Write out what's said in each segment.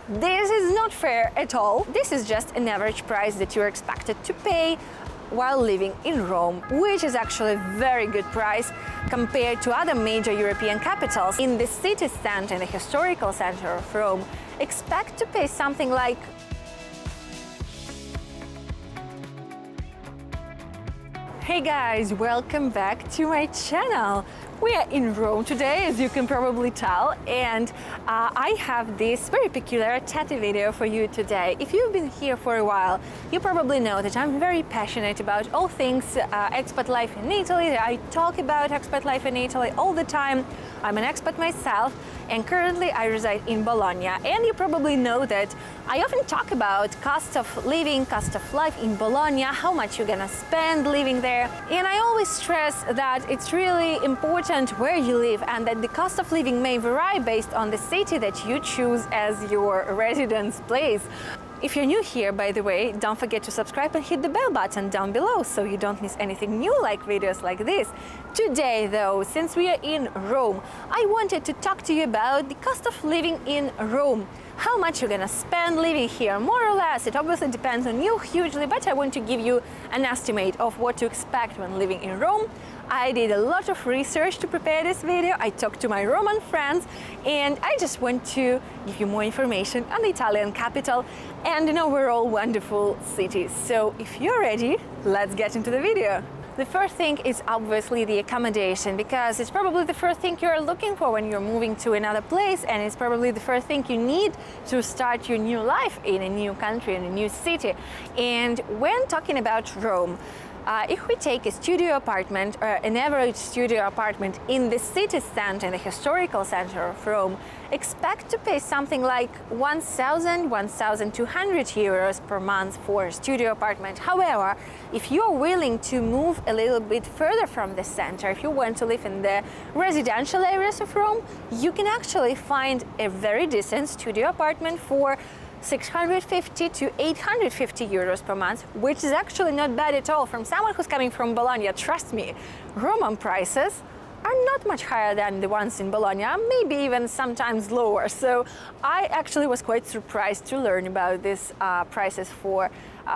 This is not fair at all. This is just an average price that you're expected to pay while living in Rome, which is actually a very good price compared to other major European capitals. In the city center, in the historical center of Rome, expect to pay something like Hey guys, welcome back to my channel. We are in Rome today, as you can probably tell, and I have this very peculiar chatty video for you today. If you've been here for a while, you probably know that I'm very passionate about all things expat life in Italy. I talk about expat life in Italy all the time. I'm an expat myself, and currently I reside in Bologna. And you probably know that I often talk about cost of living, cost of life in Bologna, how much you're gonna spend living there. And I always stress that it's really important where you live and that the cost of living may vary based on the city that you choose as your residence place. If you're new here, by the way, don't forget to subscribe and hit the bell button down below so you don't miss anything new like videos like this. Today though, since we are in Rome, I wanted to talk to you about the cost of living in Rome. How much you're gonna spend living here, more or less. It obviously depends on you hugely, but I want to give you an estimate of what to expect when living in Rome. I did a lot of research to prepare this video. I talked to my Roman friends, and I just want to give you more information on the Italian capital and an overall wonderful city. So if you're ready, let's get into the video. The first thing is obviously the accommodation, because it's probably the first thing you're looking for when you're moving to another place, and it's probably the first thing you need to start your new life in a new country, in a new city. And when talking about Rome, if we take a studio apartment, or an average studio apartment in the city center, in the historical center of Rome, expect to pay something like 1,200 euros per month for a studio apartment. However, if you're willing to move a little bit further from the center, if you want to live in the residential areas of Rome, you can actually find a very decent studio apartment for 650 to 850 euros per month, which is actually not bad at all. From someone who's coming from Bologna, trust me, Roman prices are not much higher than the ones in Bologna, maybe even sometimes lower. So I actually was quite surprised to learn about these prices for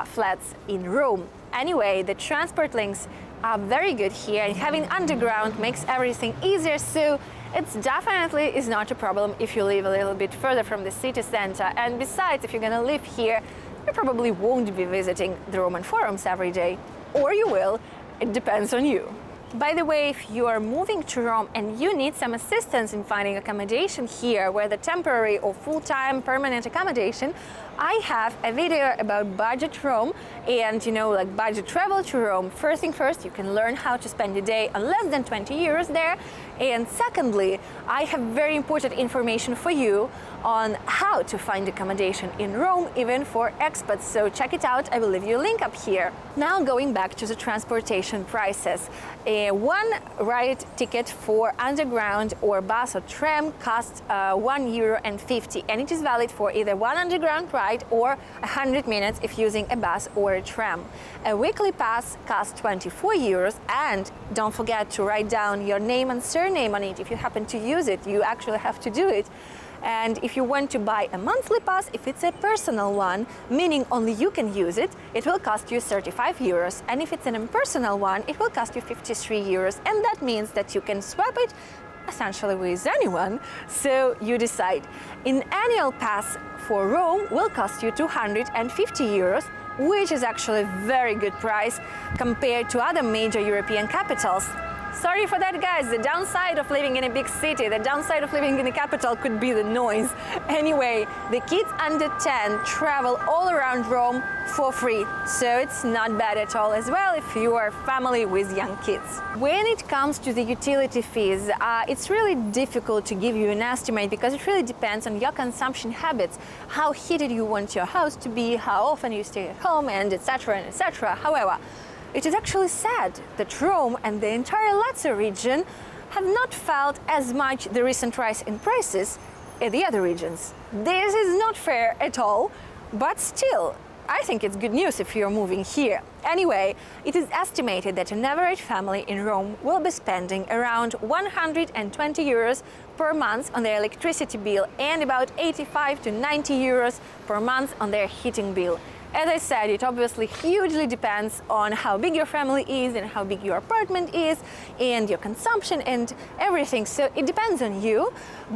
flats in Rome. Anyway, the transport links are very good here, and having underground makes everything easier, so it's definitely is not a problem if you live a little bit further from the city center. And besides, if you're gonna live here, you probably won't be visiting the Roman forums every day, or you will, it depends on you. By the way, if you are moving to Rome and you need some assistance in finding accommodation here, whether temporary or full-time permanent accommodation, I have a video about budget Rome and, like budget travel to Rome. First thing first, you can learn how to spend a day on less than 20 euros there. And secondly, I have very important information for you on how to find accommodation in Rome, even for expats. So check it out, I will leave you a link up here. Now going back to the transportation prices. One ride ticket for underground or bus or tram costs €1.50, and it is valid for either one underground ride or 100 minutes if using a bus or a tram. A weekly pass costs 24 euros, and don't forget to write down your name and surname on it. If you happen to use it, you actually have to do it. And if you want to buy a monthly pass, if it's a personal one, meaning only you can use it, it will cost you 35 euros. And if it's an impersonal one, it will cost you 53 euros. And that means that you can swap it essentially with anyone, so you decide. An annual pass for Rome will cost you 250 euros, which is actually a very good price compared to other major European capitals. Sorry for that, guys. The downside of living in a big city, the downside of living in a capital could be the noise. Anyway, the kids under 10 travel all around Rome for free, so it's not bad at all as well if you are a family with young kids. When it comes to the utility fees, it's really difficult to give you an estimate because it really depends on your consumption habits, how heated you want your house to be, how often you stay at home, and etc. and etc. However, it is actually sad that Rome and the entire Lazio region have not felt as much the recent rise in prices as the other regions. This is not fair at all, but still, I think it's good news if you're moving here. Anyway, it is estimated that an average family in Rome will be spending around 120 euros per month on their electricity bill and about 85 to 90 euros per month on their heating bill. As I said, it obviously hugely depends on how big your family is and how big your apartment is and your consumption and everything. So it depends on you,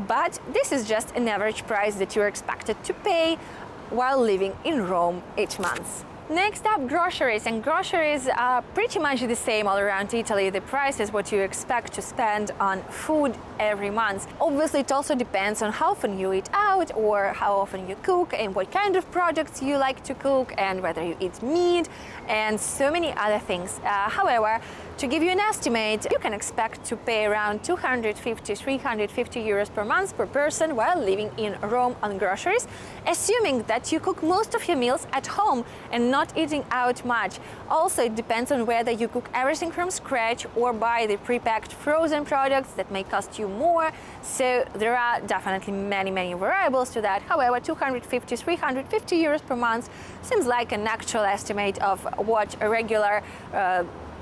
but this is just an average price that you're expected to pay while living in Rome each month. Next up, groceries. And groceries are pretty much the same all around Italy. The price is what you expect to spend on food every month. Obviously, it also depends on how often you eat out or how often you cook and what kind of products you like to cook and whether you eat meat and so many other things. However, to give you an estimate, you can expect to pay around 250-350 euros per month per person while living in Rome on groceries, assuming that you cook most of your meals at home and not eating out much. Also, it depends on whether you cook everything from scratch or buy the pre-packed frozen products that may cost you more. So there are definitely many variables to that. However, 250-350 euros per month seems like an actual estimate of what a regular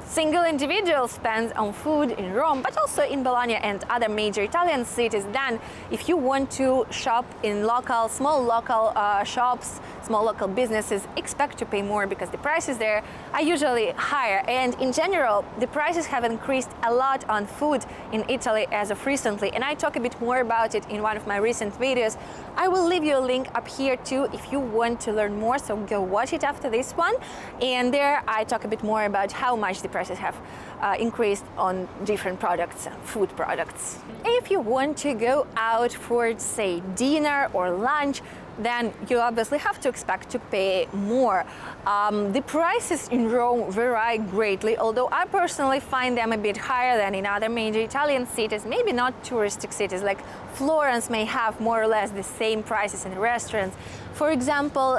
single individual spends on food in Rome, but also in Bologna and other major Italian cities. Then, if you want to shop in small local shops, small local businesses, expect to pay more because the prices there are usually higher. And in general, the prices have increased a lot on food in Italy as of recently. And I talk a bit more about it in one of my recent videos. I will leave you a link up here too if you want to learn more, so go watch it after this one. And there I talk a bit more about how much the prices have increased on different products, food products. If you want to go out for, say, dinner or lunch, then you obviously have to expect to pay more. The prices in Rome vary greatly, although I personally find them a bit higher than in other major Italian cities, maybe not touristic cities, like Florence may have more or less the same prices in restaurants. For example,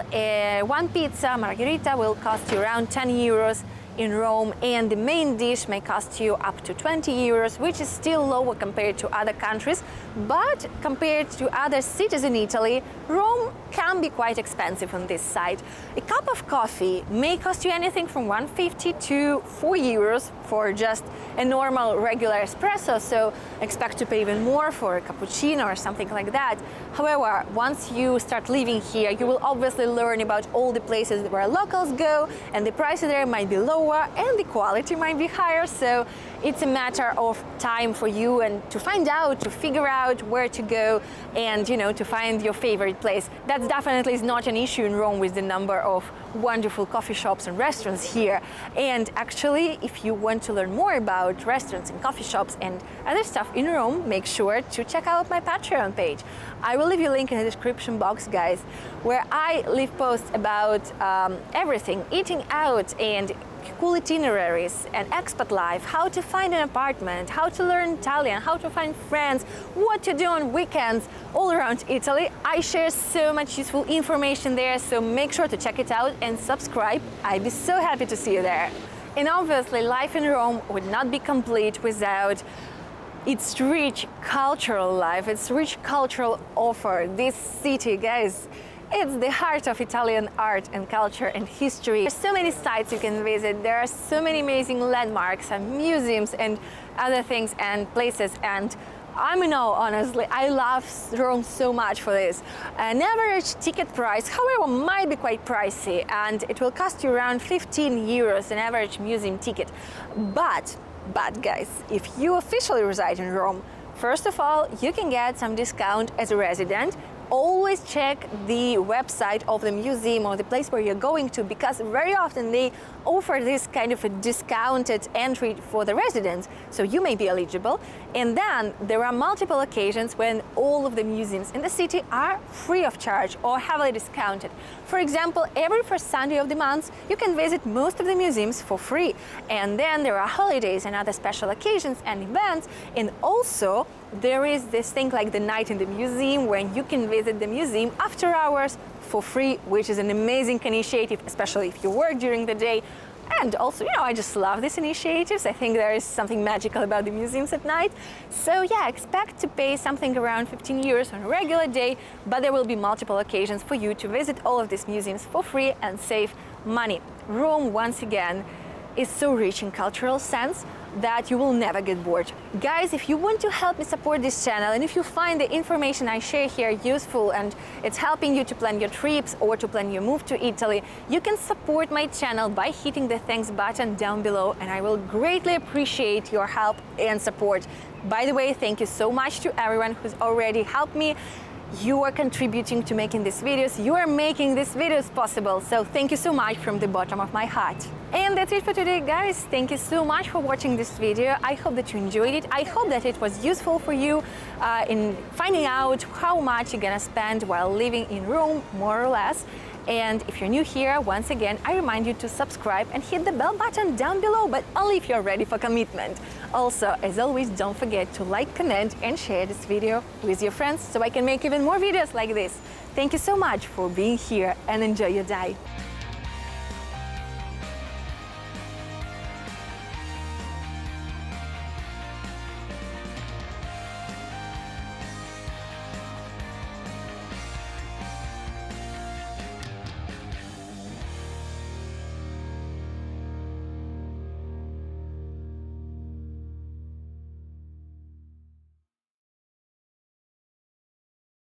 one pizza margherita will cost you around 10 euros in Rome, and the main dish may cost you up to 20 euros, which is still lower compared to other countries, but compared to other cities in Italy, Rome can be quite expensive on this side. A cup of coffee may cost you anything from 150 to 4 euros for just a normal regular espresso, so expect to pay even more for a cappuccino or something like that. However, once you start living here, you will obviously learn about all the places where locals go, and the prices there might be lower and the quality might be higher, so it's a matter of time for you and to find out, to figure out where to go and, to find your favorite place. That definitely is not an issue in Rome with the number of wonderful coffee shops and restaurants here. And actually, if you want to learn more about restaurants and coffee shops and other stuff in Rome, make sure to check out my Patreon page. I will leave you a link in the description box, guys, where I leave posts about everything, eating out and cool itineraries and expat life, how to find an apartment, how to learn Italian, how to find friends, what to do on weekends all around Italy. I share so much useful information there, so make sure to check it out and subscribe. I'd be so happy to see you there. And obviously, life in Rome would not be complete without its rich cultural life, its rich cultural offer. This city, guys, it's the heart of Italian art and culture and history. There's so many sites you can visit. There are so many amazing landmarks and museums and other things and places. And honestly, I love Rome so much for this. An average ticket price, however, might be quite pricey, and it will cost you around 15 euros, an average museum ticket. But guys, if you officially reside in Rome, first of all, you can get some discount as a resident. Always check the website of the museum or the place where you're going to, because very often they offer this kind of a discounted entry for the residents, so you may be eligible. And then there are multiple occasions when all of the museums in the city are free of charge or heavily discounted. For example, every first Sunday of the month you can visit most of the museums for free. And then there are holidays and other special occasions and events, and also there is this thing like the night in the museum when you can visit the museum after hours for free, which is an amazing initiative, especially if you work during the day. And also, I just love these initiatives. I think there is something magical about the museums at night. So yeah, expect to pay something around 15 euros on a regular day, but there will be multiple occasions for you to visit all of these museums for free and save money. Rome, once again, is so rich in cultural sense that you will never get bored. Guys, if you want to help me support this channel, and if you find the information I share here useful and it's helping you to plan your trips or to plan your move to Italy, you can support my channel by hitting the thanks button down below, and I will greatly appreciate your help and support. By the way, thank you so much to everyone who's already helped me. You are contributing to making these videos. You are making these videos possible. So thank you so much from the bottom of my heart. And that's it for today, guys. Thank you so much for watching this video. I hope that you enjoyed it. I hope that it was useful for you in finding out how much you're gonna spend while living in Rome, more or less. And if you're new here, once again, I remind you to subscribe and hit the bell button down below, but only if you're ready for commitment. Also, as always, don't forget to like, comment, and share this video with your friends so I can make even more videos like this. Thank you so much for being here and enjoy your day.